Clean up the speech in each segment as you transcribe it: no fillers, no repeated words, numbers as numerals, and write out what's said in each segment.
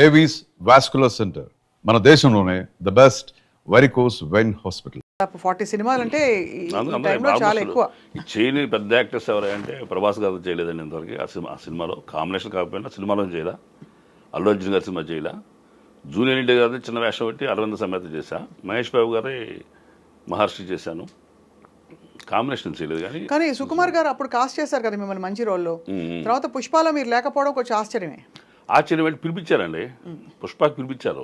Avis vascular centre మన దేశంలోనే the best varicose vein hospital. 40 సినిమాలు అంటే ఈ టైంలో చాలా ఎక్కువ. చేయని పెద్ద యాక్టర్స్ ఎవరంటే ప్రభాస్ గారు చేయలేదండి ఇంతవరకు. ఆ సినిమాలో కాంబినేషన్ కాకపోయినా సినిమాలో చేయలే. అల్లు అర్జున్ గారి సినిమా చేయలే. జూనియర్ ఎన్టీఆర్ గారి చిన్న వేషం పెట్టి అరవింద సమేత చేశా. మహేష్ బాబు గారి మహర్షి చేశాను. కాంబినేషన్ చేయలేదు కానీ సుకుమార్ గారు అప్పుడు కాస్ట్ చేశారు కదా మిమ్మల్ని మంచి రోల్లో. తర్వాత పుష్పాలో మీరు లేకపోవడం కొంచెం ఆశ్చర్యమే. ఆశ్చర్యం అంటే పిలిపించారండి. పుష్పకి పిలిపించారు.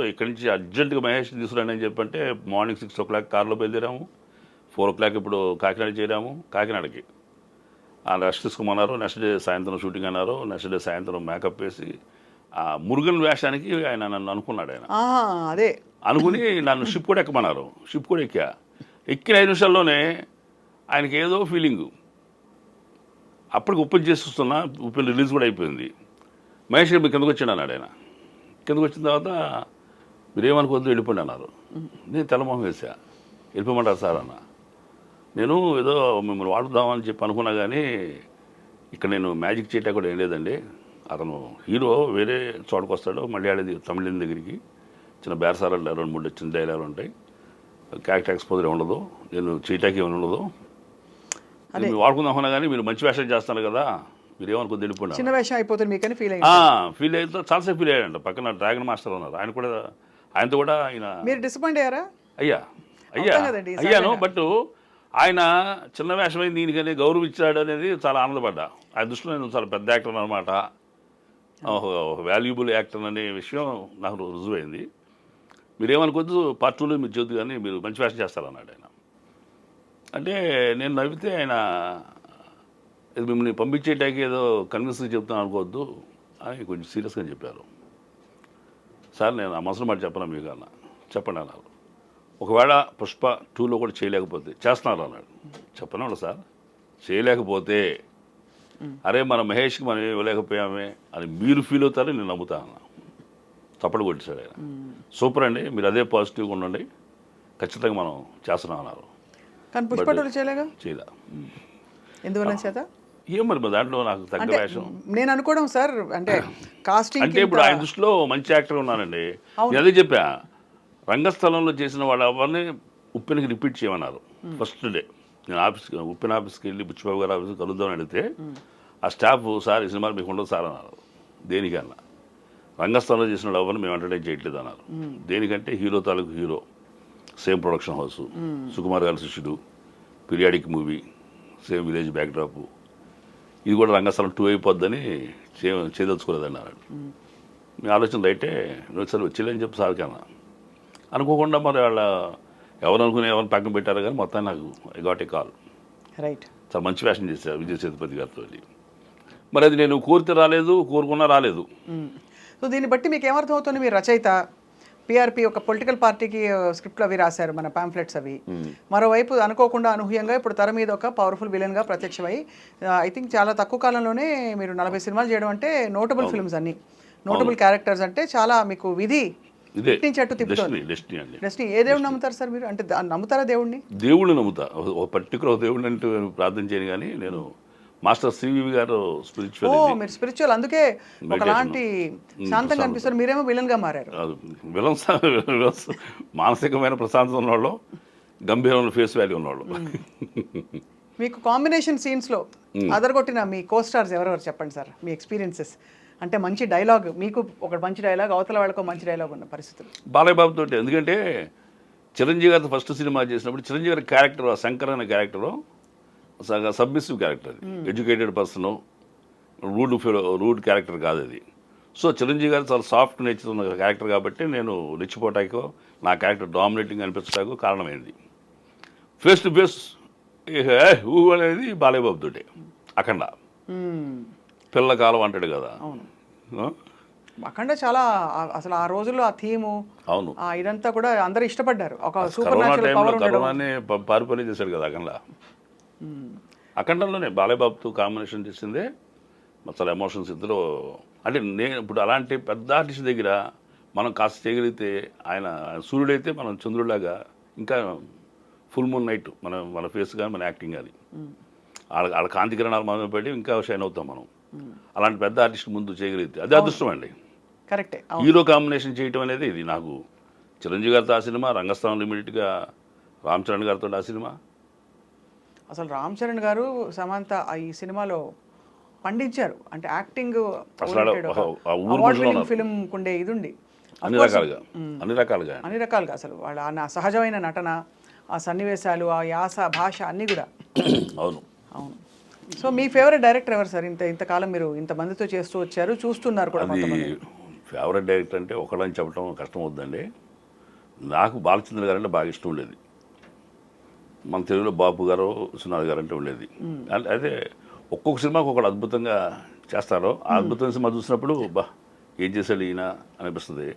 ఇక్కడి నుంచి అర్జెంటుగా మహేష్ తీసుకురండి అని చెప్పంటే మార్నింగ్ 6 o'clock కార్లో బయలుదేరాము. 4 o'clock ఇప్పుడు కాకినాడ చేరాము. కాకినాడకి రెస్ట్ తీసుకోమన్నారు. నెక్స్ట్ డే సాయంత్రం షూటింగ్ అన్నారు. నెక్స్ట్ డే సాయంత్రం మేకప్ వేసి ఆ మురుగన్ వేషానికి ఆయన నన్ను అనుకున్నాడు. ఆయన అదే అనుకుని నన్ను షిప్ కూడా ఎక్కమన్నారు. షిప్ కూడా ఎక్కిన 5 నిమిషాల్లోనే ఆయనకి ఏదో ఫీలింగు. అప్పటికి ఓపెన్ చేస్తున్నా, ఓపెన్ రిలీజ్ కూడా అయిపోయింది. మహేష్ గారు మీరు కిందకు వచ్చాడు అన్నాడు. ఆయన కిందకు వచ్చిన తర్వాత మీరేమనుకోవద్దు వెళ్ళిపోండి అన్నారు. నేను తెల్లమొహం వేసా. వెళ్ళిపోమంటారు సార్ అన్న. నేను ఏదో మిమ్మల్ని వాడుదామని చెప్పి అనుకున్నా కానీ ఇక్కడ నేను మ్యాజిక్ చేయటా కూడా ఏం లేదండి. అతను హీరో వేరే చోటుకు వస్తాడు, మళ్ళీ ఆడేది తమిళ దగ్గరికి చిన్న బేరసారాలు 2-3 చిన్న డైలాగులు ఉంటాయి. క్యారెక్టర్ ఎక్స్పోజర్ ఉండదు, నేను చేయటానికి ఏమైనా ఉండదు. మీరు వాడుకుందామన్నా కానీ మీరు మంచి వేషం చేస్తున్నారు కదా, మీరు ఏమనుకుంది వెళ్ళిపోయినా చిన్న వేషం అయిపోతుంది మీకని ఫీల్ అయితే చాలాసేపు ఫీల్ అయ్యాడంట. పక్కన డ్రాగన్ మాస్టర్ ఉన్నారు, ఆయనతో కూడా ఆయన మీరు డిసప్పాయింట్ అయ్యారా? అయ్యాను. బట్ ఆయన చిన్న వేషమైంది దీనికని గౌరవించాడు అనేది చాలా ఆనందపడ్డా. ఆ దృష్టిలో నేను చాలా పెద్ద యాక్టర్ అనమాట, వాల్యుబుల్ యాక్టర్ అనే విషయం నాకు రుజువైంది. మీరేమనుకోవద్దు, పార్ట్ 2లో మీరు చదువు కానీ మీరు మంచి వేషం చేస్తారన్నాడు ఆయన. అంటే నేను నవ్వితే ఆయన మిమ్మల్ని పంపించేటానికి ఏదో కన్విన్స్గా చెప్తాను అనుకోవద్దు అని కొంచెం సీరియస్గా చెప్పారు. సార్ నేను ఆ మనసులో మాట చెప్పను మీకు అన్న, చెప్పండి అన్నారు. ఒకవేళ పుష్ప 2లో కూడా చేయలేకపోతే చేస్తున్నారు అన్నాడు. చెప్పను సార్, చేయలేకపోతే అరే మన మహేష్కి మనం ఇవ్వలేకపోయామే అని మీరు ఫీల్ అవుతారని నేను నమ్ముతా అన్న. తప్పడు కొట్టేశాడు ఆయన. సూపర్ అండి, మీరు అదే పాజిటివ్గా ఉండండి, ఖచ్చితంగా మనం చేస్తున్నాం అన్నారు. కానీ పుష్ప చేయలేగా చేయలే. ఎందువల్ల చేత ఏం మరి దాంట్లో నాకు తగ్గ వేషం నేను అనుకోవడం సార్. అంటే కాస్టింగ్ అంటే ఇప్పుడు ఆయన దృష్టిలో మంచి యాక్టర్ ఉన్నానండి. నేను అదే చెప్పా, రంగస్థలంలో చేసిన వాళ్ళు ఎవరిని ఉప్పెనకి రిపీట్ చేయమన్నారు. ఫస్ట్ డే నేను ఉప్పెన ఆఫీస్కి వెళ్ళి బుచ్చిబాబు గారు ఆఫీస్కి కలుద్దామని అడిగితే ఆ స్టాఫ్ సార్ ఈ సినిమాలు మీకు ఉండదు సార్ అన్నారు. దేనికన్నా రంగస్థలంలో చేసిన వాళ్ళు ఎవరిని మేము ఎంటర్టైన్ చేయట్లేదు అన్నారు. దేనికంటే హీరో తాలూకు hero, same production house, Sukumar గారి శిష్యుడు, periodic movie, same village backdrop, ఇది కూడా రంగస్థలం 2 అయిపోద్దని చేయదలుచుకోలేదన్నారు. మీ ఆలోచన రైటే, నువ్వు సరే వచ్చేలేని చెప్పి సార్ కన్నా అనుకోకుండా మరి వాళ్ళ ఎవరిని పక్కన పెట్టారు కానీ మొత్తాన్ని నాకు I got a call. Right, చాలా మంచి వేషం చేశారు విజయ్ సేతుపతి గారితో. మరి అది నేను కోరితే రాలేదు, కోరుకున్నా రాలేదు. సో దీన్ని బట్టి మీకు ఏమర్థం అవుతుంది? మీరు రచయిత, పిఆర్పి ఒక పొలిటికల్ పార్టీకి స్క్రిప్ట్లు అవి రాశారు, మన పాంఫ్లెట్స్ అవి. మరోవైపు అనుకోకుండా అనూహ్యంగా ఇప్పుడు తెర మీద ఒక పవర్ఫుల్ విలన్గా ప్రత్యక్షమై ఐ థింక్ చాలా తక్కువ కాలంలోనే మీరు 40 సినిమాలు చేయడం అంటే నోటబుల్ ఫిల్మ్స్ అన్ని, నోటబుల్ క్యారెక్టర్స్ అంటే చాలా మీకు విధి చెట్టు తిప్పుతుంది. డెస్టినీ. ఏ దేవుడిని నమ్ముతారు సార్ మీరు? అంటే నమ్ముతారా దేవుడిని? దేవుడిని నమ్ముతా. ఒక పర్టికులర్ దేవుడిని అంటే ప్రార్థన చేయను కానీ నేను మాస్టర్ సివి గారు స్పిరిచువల్. మీరు స్పిరిచువల్, అందుకే ఒకలాంటి శాంతంగా అనిపిస్తారు. మీరేమో విలన్ గా మారారు. విలన్స్ మానసికమైన ప్రశాంతత ఉన్నవాళ్ళు, గంభీరమైన ఫేస్ వాల్యూ ఉన్నవాళ్ళు. మీకు కాంబినేషన్ సీన్స్ లో అదరగొట్టిన మీ కోస్టార్స్ ఎవరెవరు చెప్పండి సార్, మీ ఎక్స్పీరియన్సెస్. అంటే మంచి డైలాగ్, మీకు ఒక మంచి డైలాగ్, అవతల వాళ్ళకు మంచి డైలాగ్ ఉన్న పరిస్థితులు. బాలయ్య బాబుతో, ఎందుకంటే చిరంజీవి గారితో ఫస్ట్ సినిమా చేసినప్పుడు చిరంజీవి గారి క్యారెక్టర్, శంకర్ అనే క్యారెక్టరు సబ్మిసివ్ క్యారెక్టర్, అది ఎడ్యుకేటెడ్ పర్సన్, రూడ్ క్యారెక్టర్ కాదు అది. సో చిరంజీవి గారు చాలా సాఫ్ట్ నేచర్ ఉన్న క్యారెక్టర్ కాబట్టి నేను రెచ్చిపోటాకో నా క్యారెక్టర్ డామినేటింగ్ అనిపించడానికి కారణమైంది. ఫేస్ టు ఫేస్ ఊ అనేది బాలయ్య బాబుతోటే. అఖండ పిల్లకాలం అంటాడు కదా, అఖండ చాలా అసలు ఆ రోజుల్లో ఆ థీము, అవును, ఇదంతా కూడా అందరూ ఇష్టపడ్డారు. ఒక సూపర్ న్యాచురల్ పవర్ కరోనానే పారిపోయి చేశాడు కదా అఖండ. అఖండంలోనే బాలయ్య బాబుతో కాంబినేషన్ చేసిందే చాలా ఎమోషన్స్ ఇద్దరు. అంటే నేను ఇప్పుడు అలాంటి పెద్ద ఆర్టిస్ట్ దగ్గర మనం కాస్త చేయగలిగితే, ఆయన సూర్యుడైతే మనం చంద్రుడిలాగా, ఇంకా ఫుల్ మూన్ నైట్ మన ఫేస్ కానీ మన యాక్టింగ్ కానీ వాళ్ళ కాంతి కిరణాలు మనం పెట్టి ఇంకా షైన్ అవుతాం మనం. అలాంటి పెద్ద ఆర్టిస్ట్ ముందు చేయగలిగితే అదే అదృష్టం అండి. కరెక్టే. హీరో కాంబినేషన్ చేయటం అనేది ఇది నాకు చిరంజీవి గారితో ఆ సినిమా, రంగస్థానంలో ఇమీడియట్గా రామ్ చరణ్ గారితో ఆ సినిమా. అసలు రామ్ చరణ్ గారు సమంత ఈ సినిమాలో పండించారు. అంటే యాక్టింగ్ అసలు ఆ ఊరు అవార్డ్ మనుషులు విన్నింగ్ ఫిల్మ్ ఉండే ఇది ఉంది. అన్ని రకాలుగా అన్ని రకాలుగా అసలు వాళ్ళ ఆ సహజమైన నటన, ఆ సన్నివేశాలు, ఆ యాస, భాష అన్నీ కూడా. అవును. అవును. సో మీ ఫేవరెట్ డైరెక్టర్ ఎవరు సార్? ఇంతకాలం మీరు ఇంతమందితో చేస్తూ వచ్చారు, చూస్తున్నారు కూడా అది కొంతమంది. ఫేవరెట్ డైరెక్టర్ అంటే ఒకళ్ళని చెప్పడం కష్టం అవుతుందండి. నాకు బాలచంద్ర గారు అంటే బాగా ఇష్టం ఉండేది. మన తెలుగులో బాపు గారు, విశ్వనాథ్ గారు అంటే ఉండేది. అదే ఒక్కొక్క సినిమాకి ఒకళ్ళు అద్భుతంగా చేస్తారు. ఆ అద్భుతమైన సినిమా చూసినప్పుడు బా ఏం చేశాడు ఈయన అనిపిస్తుంది.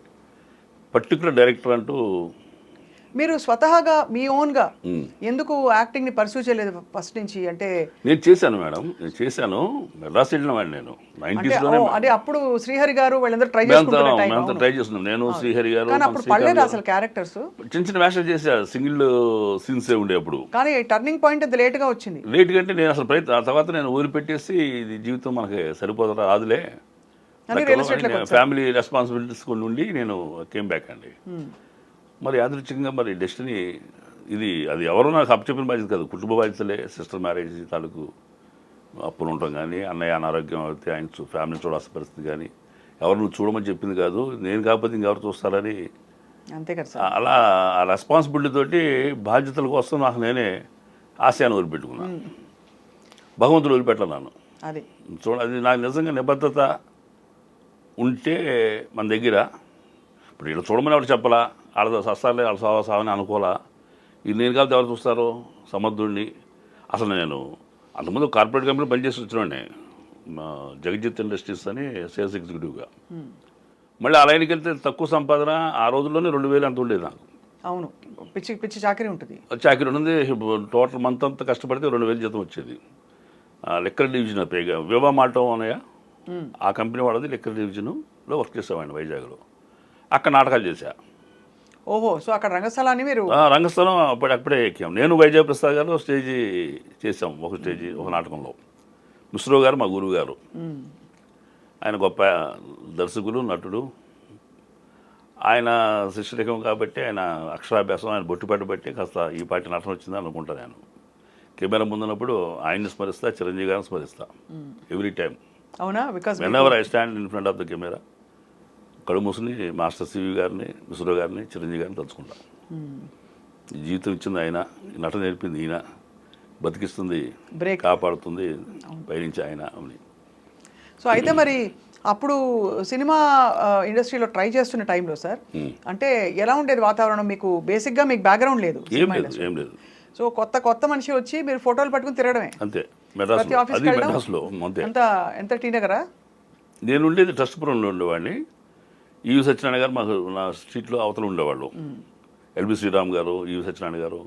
పర్టికులర్ డైరెక్టర్ అంటూ మీరు స్వతహాగా మీ ఓన్గా ఎందుకు యాక్టింగ్ని పర్సూ చేయలేదు ఫస్ట్ నుంచి? అంటే నేను చేశాను మేడం, నేను చేశాను. మెడ్రాస్ వెళ్ళిన వాడిని నేను అంటే 90s అదే అప్పుడు శ్రీహరి గారు వాళ్ళందరూ ట్రై చేసుకుంటున్న టైం. మేమంతా ట్రై చేస్తున్నాం. నేను శ్రీహరి గారు, కానీ అప్పుడు పడలేదు అసలు క్యారెక్టర్స్. చిన్న చిన్న వేషాలు చేశారు. సింగిల్ సీన్సే ఉండే అప్పుడు. కానీ టర్నింగ్ పాయింట్ అది లేట్గా వచ్చింది. లేట్ కంటే నేను అసలు ఆ తర్వాత నేను వదిలిపెట్టేసి ఇది జీవితం మనకి సరిపోతుందా రాదులే, ఫ్యామిలీ రెస్పాన్సిబిలిటీస్ కొన్ని ఉండి నేను కేమ్ బ్యాక్ అండి. మరి యాదృచ్ఛికంగా మరి డెస్టినీ ఇది, అది ఎవరో నాకు అప్పచెప్పిన బాధ్యత కాదు, కుటుంబ బాధ్యతలే. సిస్టర్ మ్యారేజ్ తాలూకు అప్పులు ఉండటం కానీ, అన్నయ్య అనారోగ్యం అయితే ఆయన ఫ్యామిలీ చూడాల్సిన పరిస్థితి కానీ, ఎవరు నువ్వు చూడమని చెప్పింది కాదు, నేను కాకపోతే ఇంకెవరు చూస్తారని. అంతే కదా సార్. అలా ఆ రెస్పాన్సిబిలిటీ తోటి బాధ్యతల కోసం నాకు నేనే ఆశయాన్ని వదిలిపెట్టుకున్నాను. భగవంతుడు వదిలిపెట్టలేను. అది అది నాకు నిజంగా నిబద్ధత ఉంటే మన దగ్గర. ఇప్పుడు ఇలా చూడమని ఎవరు చెప్పాలా, వాళ్ళ సస్తాలే వాళ్ళ సావని అనుకోవాలా. ఇది నేను కాబట్టి ఎవరు చూస్తారు? సమర్థుడిని. అసలు నేను అంతకుముందు కార్పొరేట్ కంపెనీ పనిచేసి వచ్చినండి, జగజిత్ ఇండస్ట్రీస్ అని సేల్స్ ఎగ్జిక్యూటివ్గా. మళ్ళీ ఆ లైన్కి వెళ్తే తక్కువ సంపాదన, ఆ రోజుల్లోనే 2000 అంత ఉండేది నాకు. అవును, పిచ్చి పిచ్చి చాకరీ ఉంటుంది. చాకరీ ఉంటుంది. టోటల్ మంత్ అంతా కష్టపడితే 2000 జీతం వచ్చేది. లెక్కర్ డివిజన్ పేగా వివా మాటం అన్నయ్య, ఆ కంపెనీ వాళ్ళది లెక్కర్ డివిజన్లో వర్క్ చేసామండి వైజాగ్లో. అక్కడ నాటకాలు చేశా. ఓహో, సో అక్కడ రంగస్థలాన్ని మీరు రంగస్థలం అప్పుడే ఎక్కాం. నేను వైజాగ్ ప్రసాద్ గారు స్టేజీ చేసాం, ఒక స్టేజీ ఒక నాటకంలో. మిశ్రో గారు మా గురువు గారు, ఆయన గొప్ప దర్శకులు, నటుడు. ఆయన శిష్యరేఖం కాబట్టి ఆయన అక్షరాభ్యాసం, ఆయన బొట్టు పెట్టబట్టి కాస్త ఈ పాటి నటన వచ్చిందని అనుకుంటాను. నేను కెమెరా ముందున్నప్పుడు ఆయన్ని స్మరిస్తా, చిరంజీవి గారిని స్మరిస్తా ఎవ్రీ టైం. అవునా? Because when ever I stand in front of the camera, కడు మూసుని మాస్టర్ సివి గారిని, మిశ్రో గారిని, చిరంజీవి గారిని తలుచుకుంటా. జీవితం ఇచ్చింది ఆయన, నటన నేర్పింది ఈయన, బతికిస్తుంది, కాపాడుతుంది పైనుంచి ఆయన అని. సో అయితే మరి అప్పుడు సినిమా ఇండస్ట్రీలో ట్రై చేస్తున్న టైంలో సార్, అంటే ఎలా ఉండేది వాతావరణం? మీకు బేసిక్గా మీకు బ్యాక్గ్రౌండ్ లేదు, ఏం లేదు. సో కొత్త మనిషి వచ్చి మీరు ఫోటోలు పట్టుకుని తిరగడమే అంతే. ప్రతి ఆఫీస్కి ఎంత టీ నగరా? నేను ఉండేది ట్రస్ట్పురంలో ఉండేవాడిని. ఈవి సత్యనారాయణ గారు మాకు నా స్ట్రీట్లో అవతల ఉండేవాళ్ళు. ఎల్బి శ్రీరామ్ గారు, ఈవి సత్యనారాయణ గారు,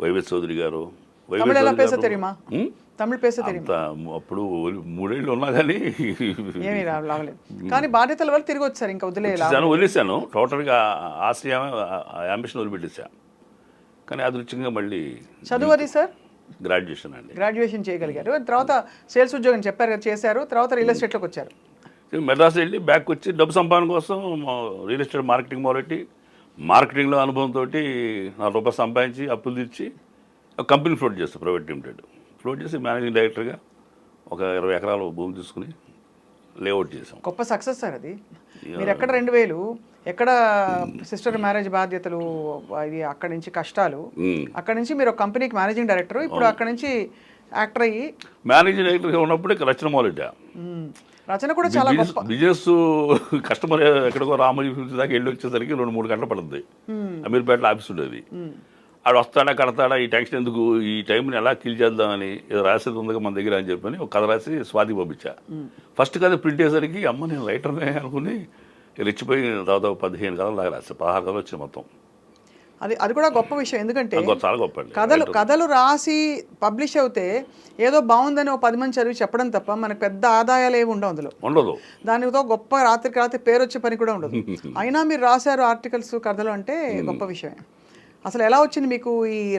వైవేస్ చౌదరి గారు. తమిళ పేస అప్పుడు 3 ఏళ్ళు ఉన్నా కానీ ఏమీ రావలేదు. కానీ బాధ్యతల వల్ల తిరిగి వచ్చారు, ఇంకా వదిలేసాను. టోటల్గా ఆశయం అంబిషన్ వదిలిపెట్టేసా. కానీ అదృష్టంగా మళ్ళీ చదువు అది సార్ గ్రాడ్యుయేషన్ అండి. గ్రాడ్యుయేషన్ చేయగలిగారు. తర్వాత సేల్స్ ఉద్యోగం చెప్పారు కదా, చేశారు. తర్వాత రియల్ ఎస్టేట్లోకి వచ్చారు. మెడ్రాస్ వెళ్ళి బ్యాక్ వచ్చి డబ్బు సంపాదన కోసం రియల్ ఎస్టేట్ మార్కెటింగ్ మొదలెట్టి, మార్కెటింగ్లో అనుభవంతో ₹4 సంపాదించి అప్పులు తీర్చి కంపెనీ ఫ్లోట్ చేస్తాను, ప్రైవేట్ లిమిటెడ్ ఫ్లోట్ చేసి మేనేజింగ్ డైరెక్టర్గా ఒక 20 ఎకరాల భూమి తీసుకుని లేఅవుట్ చేసాం. గొప్ప సక్సెస్ సార్ అది. మీరు ఎక్కడ 2000, ఎక్కడ సిస్టర్ మ్యారేజ్ బాధ్యతలు, ఇది అక్కడి నుంచి కష్టాలు, అక్కడి నుంచి మీరు ఒక కంపెనీకి మేనేజింగ్ డైరెక్టర్, ఇప్పుడు అక్కడి నుంచి యాక్టర్ అయ్యి మేనేజింగ్ డైరెక్టర్గా ఉన్నప్పుడే రచన మొదలెట్టా. రచన కూడా చాలా గొప్ప బిజినెస్. కస్టమర్ ఎక్కడికో రామోజీ దాకా వెళ్ళి వచ్చేసరికి 2-3 గంటలు పడుతుంది. అమీర్పేటలో ఆఫీస్ ఉండేది. ఆడు వస్తాడా కడతాడా, ఈ టెన్షన్ ఎందుకు, ఈ టైంని ఎలా కిల్ చేద్దామని, ఏదో రాసేది ఉందిగా మన దగ్గర అని చెప్పని ఒక కథ రాసి స్వాతికి పంపించా. ఫస్ట్ కథ ప్రింట్ అయ్యేసరికి అమ్మ నేను రైటర్నే అనుకుని రెచ్చిపోయి దాదాపు 15 కథలు దాకా రాసా. 16 కథలు వచ్చాయి మొత్తం. అది కూడా గొప్ప విషయం. ఎందుకంటే చాలా గొప్ప కథలు రాసి పబ్లిష్ అవుతే ఏదో బాగుందని 10 మంది చదివి చెప్పడం తప్ప మనకు పెద్ద ఆదాయాలు ఏమి ఉండదు. దానితో గొప్ప రాత్రికి రాత్రి పేరు వచ్చే పని కూడా ఉండదు. అయినా మీరు రాశారు ఆర్టికల్స్, కథలు అంటే గొప్ప విషయమే. అసలు ఎలా వచ్చింది మీకు ఈ